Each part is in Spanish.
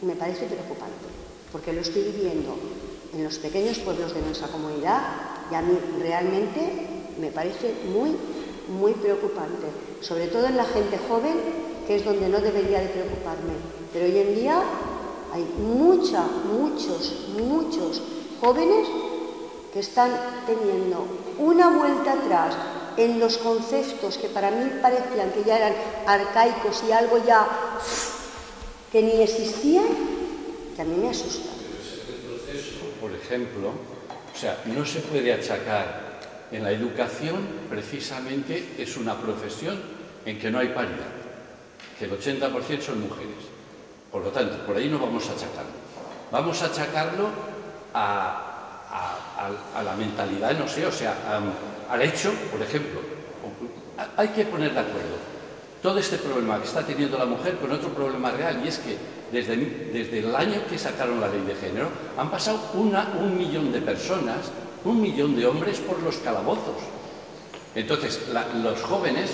me parece preocupante, porque lo estoy viviendo en los pequeños pueblos de nuestra comunidad y a mí realmente me parece muy, muy preocupante, sobre todo en la gente joven, que es donde no debería de preocuparme. Pero hoy en día hay muchos jóvenes que están teniendo una vuelta atrás en los conceptos que para mí parecían que ya eran arcaicos y algo ya que ni existían, que a mí me asusta. Por ejemplo, o sea, no se puede achacar en la educación, precisamente es una profesión en que no hay paridad, que el 80% son mujeres. Por lo tanto, por ahí no vamos a achacarlo. Vamos a achacarlo a la mentalidad, no sé, o sea, al hecho, por ejemplo. Hay que poner de acuerdo todo este problema que está teniendo la mujer con otro problema real, y es que desde el año que sacaron la ley de género han pasado un millón de personas, 1 millón de hombres por los calabozos. Entonces, los jóvenes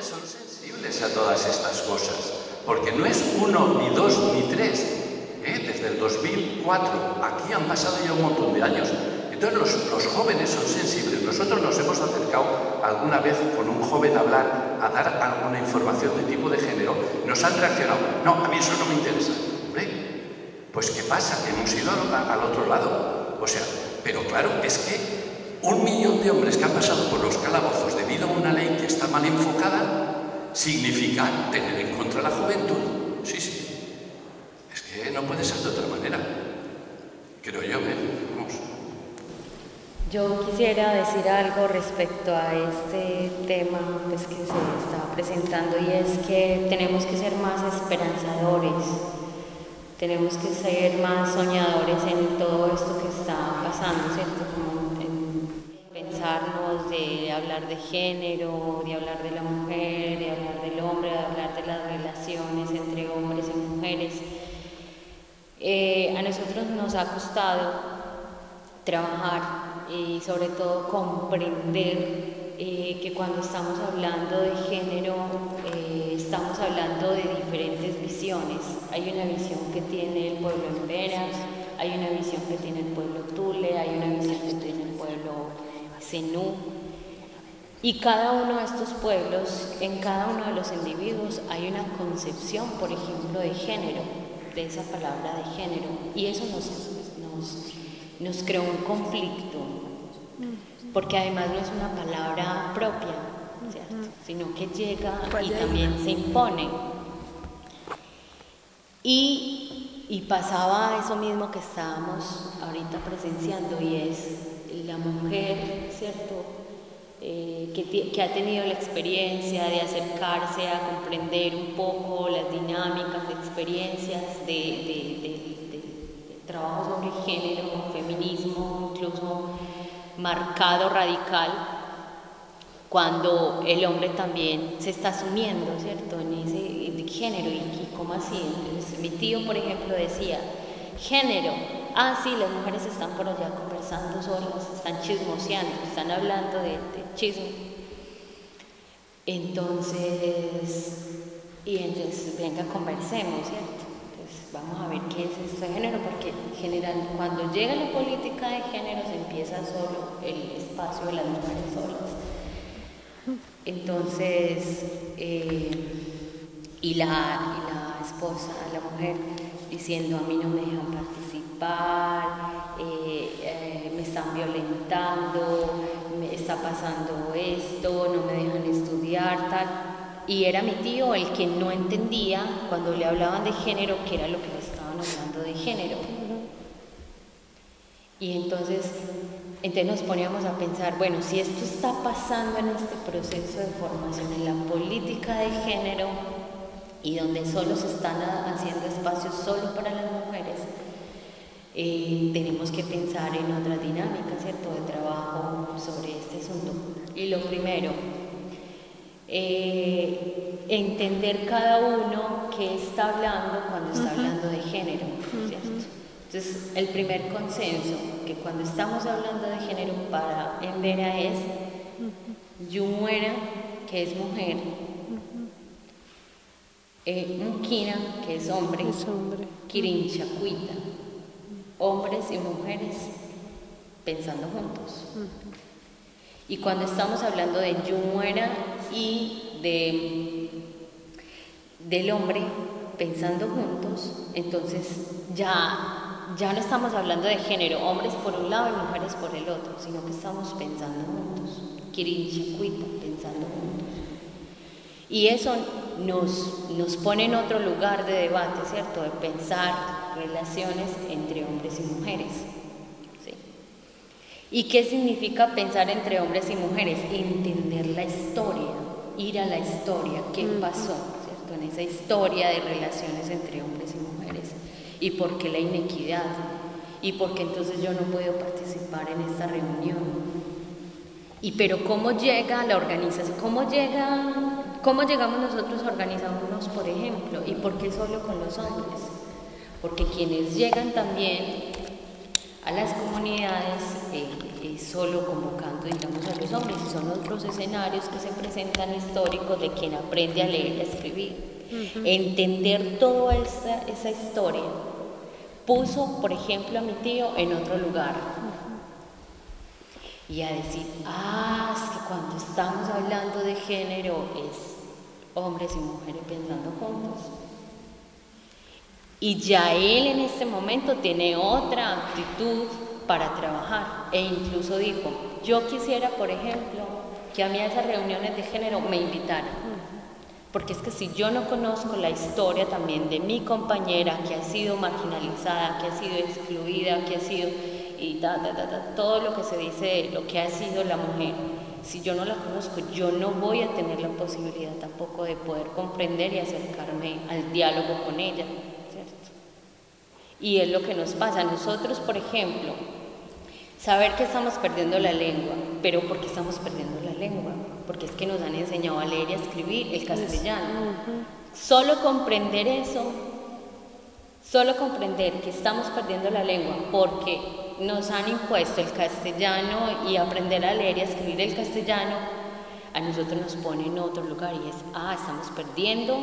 son sensibles a todas estas cosas, porque no es 1, ni 2, ni 3. Desde el 2004, aquí han pasado ya un montón de años. Entonces los jóvenes son sensibles. Nosotros nos hemos acercado alguna vez con un joven a hablar, a dar alguna información de tipo de género, nos han reaccionado: no, a mí eso no me interesa. Hombre, pues ¿qué pasa? Hemos ido al otro lado. O sea, pero claro, es que 1 millón de hombres que han pasado por los calabozos debido a una ley que está mal enfocada, significa tener en contra la juventud. Sí, sí. Es que no puede ser de otra manera. Creo yo, vamos. Yo quisiera decir algo respecto a este tema pues, que se está presentando, y es que tenemos que ser más esperanzadores, tenemos que ser más soñadores en todo esto que está pasando, ¿cierto? Como en pensarnos de hablar de género, de hablar de la mujer, de hablar del hombre, de hablar de las relaciones entre hombres y mujeres. A nosotros nos ha costado trabajar y sobre todo comprender que cuando estamos hablando de género estamos hablando de diferentes visiones. Hay una visión que tiene el pueblo embera, hay una visión que tiene el pueblo tule, hay una visión que tiene el pueblo zenú, y cada uno de estos pueblos, en cada uno de los individuos hay una concepción, por ejemplo, de género, de esa palabra de género, y eso nos creó un conflicto, porque además no es una palabra propia, ¿cierto? Sino que llega y también se impone. Y pasaba eso mismo que estábamos ahorita presenciando, y es la mujer, ¿cierto? Que ha tenido la experiencia de acercarse a comprender un poco las dinámicas, experiencias de trabajo sobre género, feminismo, incluso marcado, radical, cuando el hombre también se está asumiendo, ¿cierto?, en ese género. ¿Y cómo así? Entonces, mi tío, por ejemplo, decía: género, sí, las mujeres están por allá conversando solas, están chismoseando, están hablando de chisme. Entonces venga, conversemos, ¿cierto? Pues vamos a ver qué es este género, porque en general cuando llega la política de género se empieza solo el espacio de las mujeres solas. Entonces, y la esposa, la mujer, diciendo: a mí no me dejan participar, me están violentando, me está pasando esto, no me dejan estudiar, tal. Y era mi tío el que no entendía cuando le hablaban de género, que era lo que le estaban hablando de género. Y entonces nos poníamos a pensar, bueno, si esto está pasando en este proceso de formación en la política de género, y donde solo se están haciendo espacios solo para las mujeres, tenemos que pensar en otra dinámica, ¿cierto?, de trabajo sobre este asunto. Y lo primero, entender cada uno qué está hablando cuando está hablando de género, ¿cierto? Entonces, el primer consenso, que cuando estamos hablando de género para Embera es Yumuera, que es mujer, Mukina, que es hombre, Kirinchakuita, hombres y mujeres pensando juntos. Y cuando estamos hablando de Yumuera y del hombre pensando juntos, entonces ya no estamos hablando de género, hombres por un lado y mujeres por el otro, sino que estamos pensando juntos, Kirinchakuita, pensando juntos. Y eso nos pone en otro lugar de debate, ¿cierto? De pensar relaciones entre hombres y mujeres. ¿Sí? ¿Y qué significa pensar entre hombres y mujeres? Entender la historia, ir a la historia, qué pasó, ¿cierto? En esa historia de relaciones entre hombres y mujeres. ¿Y por qué la inequidad? ¿Y por qué entonces yo no puedo participar en esta reunión? Pero ¿cómo llega la organización? ¿Cómo llegamos nosotros a organizarnos, por ejemplo? ¿Y por qué solo con los hombres? Porque quienes llegan también a las comunidades solo convocando, digamos, a los hombres, y son otros escenarios que se presentan históricos de quien aprende a leer y a escribir. Entender toda esa historia puso, por ejemplo, a mi tío en otro lugar. Y a decir, es que cuando estamos hablando de género es hombres y mujeres pensando juntos. Y ya él en este momento tiene otra actitud para trabajar. E incluso dijo, yo quisiera, por ejemplo, que a mí a esas reuniones de género me invitaran. Porque es que si yo no conozco la historia también de mi compañera que ha sido marginalizada, que ha sido excluida, que ha sido... y todo lo que se dice de lo que ha sido la mujer, si yo no la conozco, yo no voy a tener la posibilidad tampoco de poder comprender y acercarme al diálogo con ella, ¿cierto? Y es lo que nos pasa a nosotros, por ejemplo, saber que estamos perdiendo la lengua, pero ¿por qué estamos perdiendo la lengua? Porque es que nos han enseñado a leer y a escribir el castellano. Solo comprender eso, solo comprender que estamos perdiendo la lengua porque nos han impuesto el castellano y aprender a leer y a escribir el castellano, a nosotros nos pone en otro lugar y es, estamos perdiendo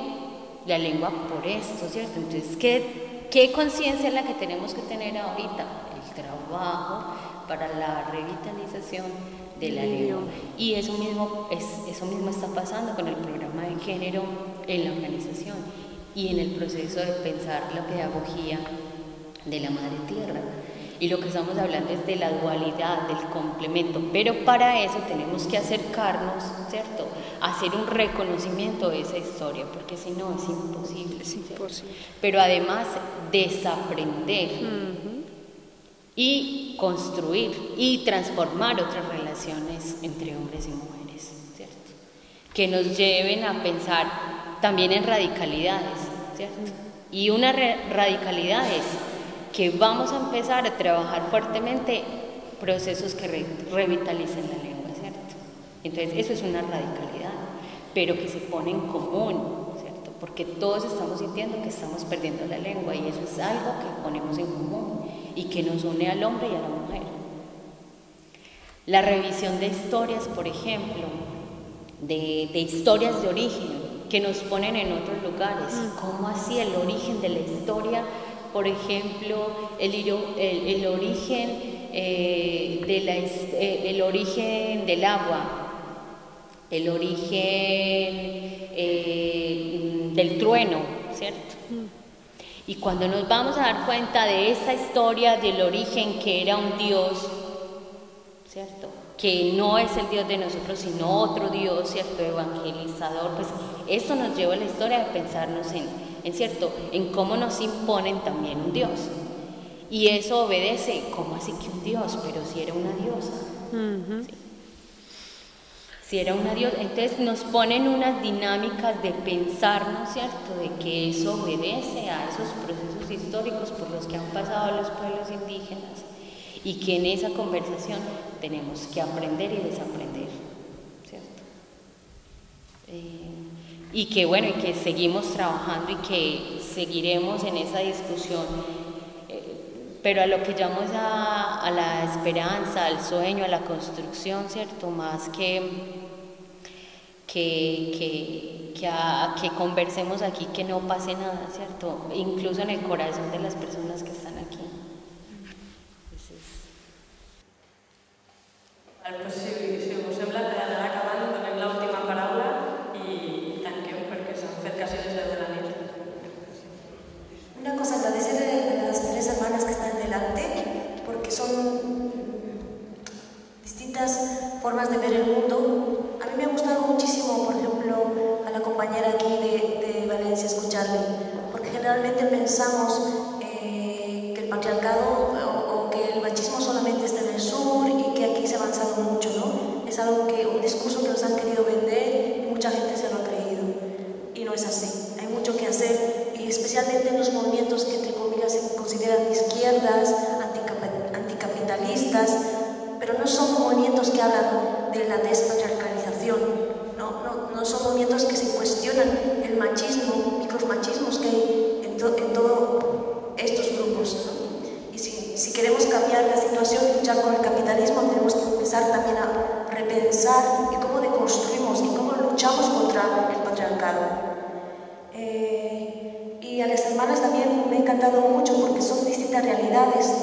la lengua por esto, ¿cierto? Entonces, ¿qué conciencia es la que tenemos que tener ahorita? El trabajo para la revitalización de la lengua. Y eso mismo está pasando con el programa de género en la organización y en el proceso de pensar la pedagogía de la Madre Tierra. Y lo que estamos hablando es de la dualidad, del complemento, pero para eso tenemos que acercarnos, ¿cierto?, hacer un reconocimiento de esa historia, porque si no es imposible. Es imposible. Pero además desaprender y construir y transformar otras relaciones entre hombres y mujeres, ¿cierto?, que nos lleven a pensar también en radicalidades, ¿cierto? Y una radicalidad es que vamos a empezar a trabajar fuertemente procesos que revitalicen la lengua, ¿cierto? Entonces eso es una radicalidad, pero que se pone en común, ¿cierto? Porque todos estamos sintiendo que estamos perdiendo la lengua y eso es algo que ponemos en común y que nos une al hombre y a la mujer. La revisión de historias, por ejemplo, de historias de origen que nos ponen en otros lugares, ¿cómo así el origen de la historia? Por ejemplo, el origen el origen del agua, el origen del trueno, ¿cierto? Y cuando nos vamos a dar cuenta de esa historia del origen que era un Dios, ¿cierto?, que no es el Dios de nosotros, sino otro Dios, ¿cierto?, evangelizador, pues esto nos lleva a la historia de pensarnos en cómo nos imponen también un Dios. Y eso obedece, ¿cómo así que un Dios? Pero si era una diosa. ¿Sí? Si era una diosa, entonces nos ponen unas dinámicas de pensar, ¿no es cierto?, de que eso obedece a esos procesos históricos por los que han pasado los pueblos indígenas y que en esa conversación tenemos que aprender y desaprender, ¿cierto? Y que bueno, y que seguimos trabajando y que seguiremos en esa discusión, pero a lo que llamamos a la esperanza, al sueño, a la construcción, ¿cierto?, más que que conversemos aquí, que no pase nada, ¿cierto? Incluso en el corazón de las personas que están aquí. Pues si us sembla, per anar acabant, donem l'última paraula i tanquem perquè s'han fet quasi les 10 de la nit. Una cosa, agradecer a las 3 hermanas que están delante, porque son distintas formas de ver el mundo. A mí me ha gustado muchísimo, por ejemplo, a la compañera aquí de Valencia escucharle, porque generalmente pensamos que el patriarcado o que el machismo solamente está en el sur y que aquí se ha avanzado mucho, ¿no? Es algo un discurso que nos han querido vender y mucha gente se lo ha creído. Y no es así. Hay mucho que hacer, y especialmente en los movimientos que entre comillas se consideran de izquierdas, anticapitalistas, pero no son movimientos que hablan de la despatriarcalización, no son movimientos que se cuestionan el machismo, micromachismos que hay en todos estos grupos, ¿no? Y si queremos cambiar la situación y luchar con el capitalismo, tenemos que empezar también a repensar y cómo deconstruimos y cómo luchamos contra el patriarcado. Y a las hermanas también me ha encantado mucho porque son distintas realidades.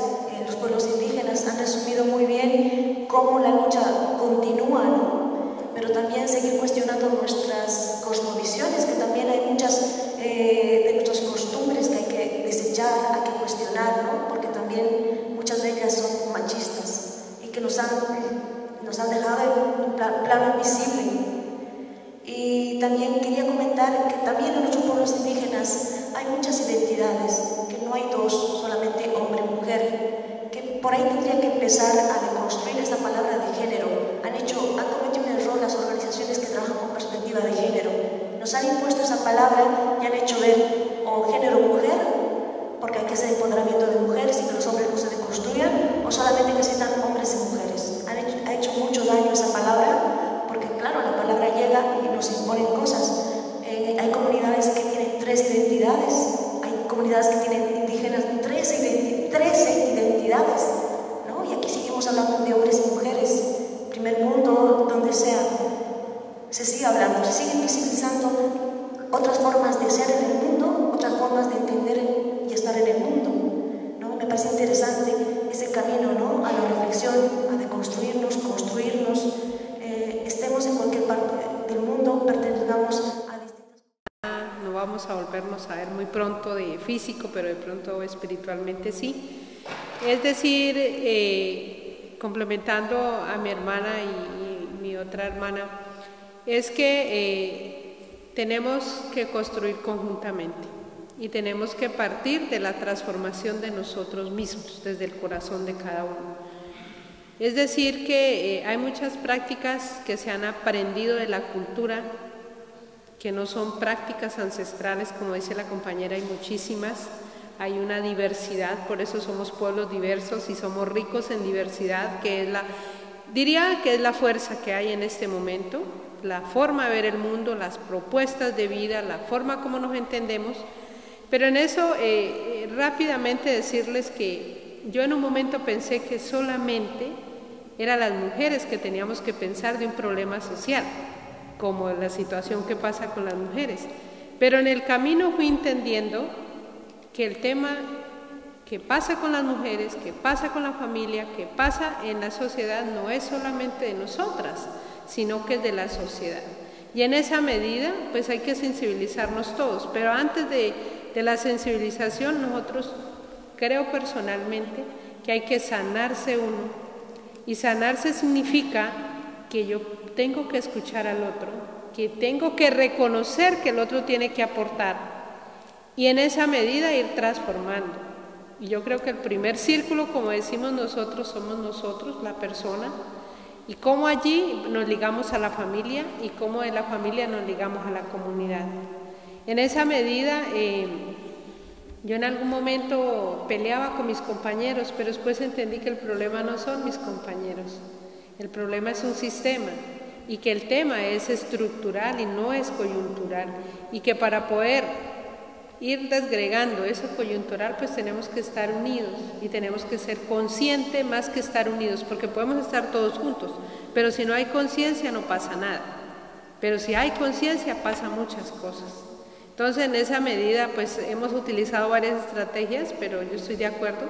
Los pueblos indígenas han resumido muy bien cómo la lucha continúa, ¿no? Pero también seguir cuestionando nuestras cosmovisiones, que también hay muchas de nuestras costumbres que hay que desechar, hay que cuestionar, ¿no? Porque también muchas de ellas son machistas y que nos han dejado en un plano invisible. Y también quería comentar que también en nuestros pueblos indígenas hay muchas identidades, que no hay dos, solamente hombre y mujer, que por ahí tendría que empezar a deconstruir esta palabra de género. Han cometido un error las organizaciones que trabajan con perspectiva de género. Nos han impuesto esa palabra y han hecho ver o género mujer, porque hay que hacer empoderamiento de mujeres y que los hombres no se deconstruyan, o solamente necesitan hombres y mujeres. Ha hecho mucho daño esa palabra, porque claro, la palabra llega y nos imponen cosas. Hay comunidades que tienen 3 identidades, hay comunidades que tienen indígenas 13 identidades, ¿no? Y aquí seguimos hablando de hombres y mujeres, primer mundo, donde sea, se sigue hablando, se siguen visibilizando otras formas de ser en el mundo, otras formas de entender y estar en el mundo, ¿no? Me parece interesante ese camino, ¿no? A la reflexión, a deconstruirnos, construirnos, estemos en cualquier parte del mundo, pertenezcamos a distintas... No vamos a volvernos a ver muy pronto de físico, pero de pronto espiritualmente sí. Es decir, complementando a mi hermana y mi otra hermana, es que tenemos que construir conjuntamente y tenemos que partir de la transformación de nosotros mismos, desde el corazón de cada uno. Es decir, que hay muchas prácticas que se han aprendido de la cultura, que no son prácticas ancestrales, como dice la compañera, hay muchísimas, hay una diversidad, por eso somos pueblos diversos y somos ricos en diversidad, que es diría que es la fuerza que hay en este momento, la forma de ver el mundo, las propuestas de vida, la forma como nos entendemos, pero en eso rápidamente decirles que yo en un momento pensé que solamente eran las mujeres que teníamos que pensar de un problema social, como la situación que pasa con las mujeres. Pero en el camino fui entendiendo que el tema que pasa con las mujeres, que pasa con la familia, que pasa en la sociedad, no es solamente de nosotras, sino que es de la sociedad. Y en esa medida, pues hay que sensibilizarnos todos. Pero antes de la sensibilización, nosotros, creo personalmente, que hay que sanarse uno. Y sanarse significa que yo tengo que escuchar al otro, que tengo que reconocer que el otro tiene que aportar y en esa medida ir transformando. Y yo creo que el primer círculo, como decimos nosotros, somos nosotros, la persona, y cómo allí nos ligamos a la familia y cómo de la familia nos ligamos a la comunidad. En esa medida, yo en algún momento peleaba con mis compañeros, pero después entendí que el problema no son mis compañeros, el problema es un sistema y que el tema es estructural y no es coyuntural y que para poder ir desgregando eso coyuntural pues tenemos que estar unidos y tenemos que ser conscientes más que estar unidos, porque podemos estar todos juntos, pero si no hay conciencia no pasa nada. pero si hay conciencia pasan muchas cosas. Entonces, en esa medida, pues hemos utilizado varias estrategias, pero yo estoy de acuerdo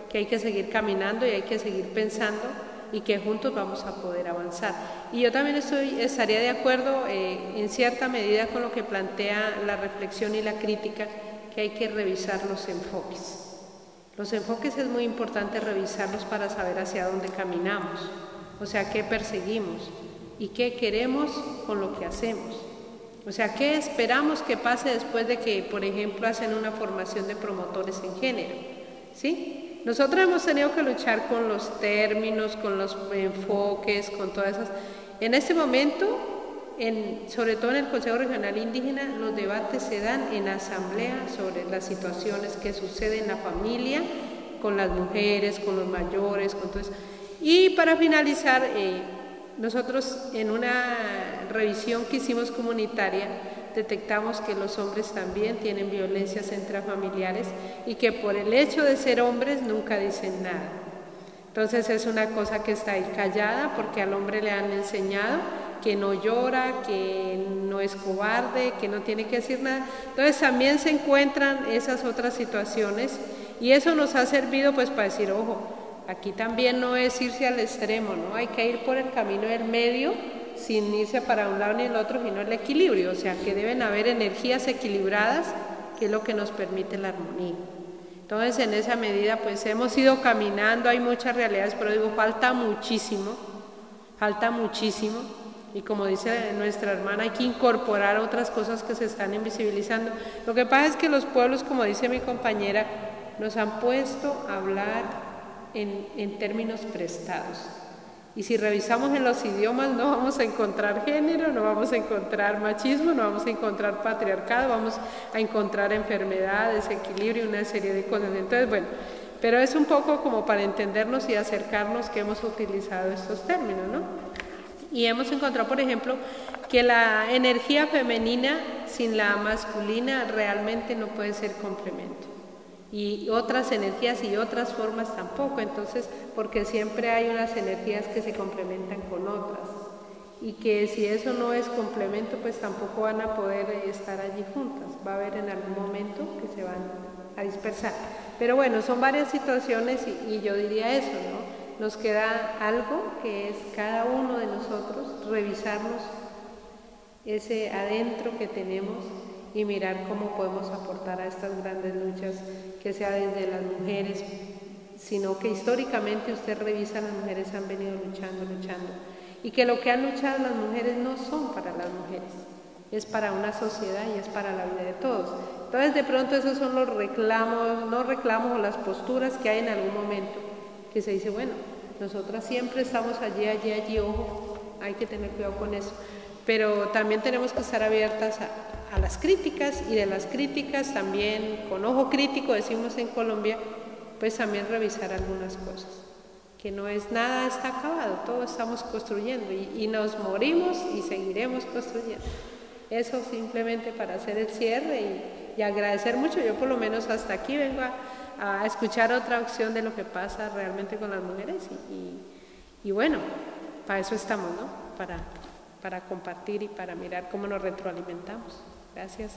que hay que seguir caminando y hay que seguir pensando y que juntos vamos a poder avanzar. Y yo también estaría de acuerdo en cierta medida con lo que plantea la reflexión y la crítica, que hay que revisar los enfoques. Los enfoques es muy importante revisarlos para saber hacia dónde caminamos, o sea, qué perseguimos y qué queremos con lo que hacemos. O sea, qué esperamos que pase después de que, por ejemplo, hacen una formación de promotores en género, ¿sí? Nosotros hemos tenido que luchar con los términos, con los enfoques, con todas esas. En este momento, sobre todo en el Consejo Regional Indígena, los debates se dan en asamblea sobre las situaciones que suceden en la familia, con las mujeres, con los mayores, con todo eso. Y para finalizar, nosotros en una revisión que hicimos comunitaria, detectamos que los hombres también tienen violencias intrafamiliares y que por el hecho de ser hombres nunca dicen nada. Entonces es una cosa que está ahí callada porque al hombre le han enseñado que no llora, que no es cobarde, que no tiene que decir nada. Entonces también se encuentran esas otras situaciones y eso nos ha servido pues para decir, ojo, aquí también no es irse al extremo, ¿no? Hay que ir por el camino del medio sin irse para un lado ni el otro, sino el equilibrio, o sea que deben haber energías equilibradas, que es lo que nos permite la armonía. Entonces en esa medida pues hemos ido caminando, hay muchas realidades, pero digo, falta muchísimo, y como dice nuestra hermana, hay que incorporar otras cosas que se están invisibilizando. Lo que pasa es que los pueblos, como dice mi compañera, nos han puesto a hablar en términos prestados. Y si revisamos en los idiomas no vamos a encontrar género, no vamos a encontrar machismo, no vamos a encontrar patriarcado, vamos a encontrar enfermedad, desequilibrio y una serie de cosas. Entonces, bueno, pero es un poco como para entendernos y acercarnos que hemos utilizado estos términos, ¿no? Y hemos encontrado, por ejemplo, que la energía femenina sin la masculina realmente no puede ser complemento. Y otras energías y otras formas tampoco, entonces, porque siempre hay unas energías que se complementan con otras y que si eso no es complemento, pues tampoco van a poder estar allí juntas, va a haber en algún momento que se van a dispersar. Pero bueno, son varias situaciones y yo diría eso, ¿no? Nos queda algo que es cada uno de nosotros revisarnos ese adentro que tenemos y mirar cómo podemos aportar a estas grandes luchas, que sea desde las mujeres, sino que históricamente usted revisa, las mujeres han venido luchando, y que lo que han luchado las mujeres no son para las mujeres, es para una sociedad y es para la vida de todos. Entonces de pronto esos son los reclamos, no reclamos o las posturas que hay en algún momento, que se dice, bueno, nosotras siempre estamos allí, ojo, hay que tener cuidado con eso, pero también tenemos que estar abiertas a las críticas y de las críticas también, con ojo crítico decimos en Colombia, pues también revisar algunas cosas, que no es nada está acabado, todo estamos construyendo y nos morimos y seguiremos construyendo. Eso simplemente para hacer el cierre y agradecer mucho, yo por lo menos hasta aquí vengo a escuchar otra opción de lo que pasa realmente con las mujeres y bueno, para eso estamos, ¿no? Para compartir y para mirar cómo nos retroalimentamos. Gracias.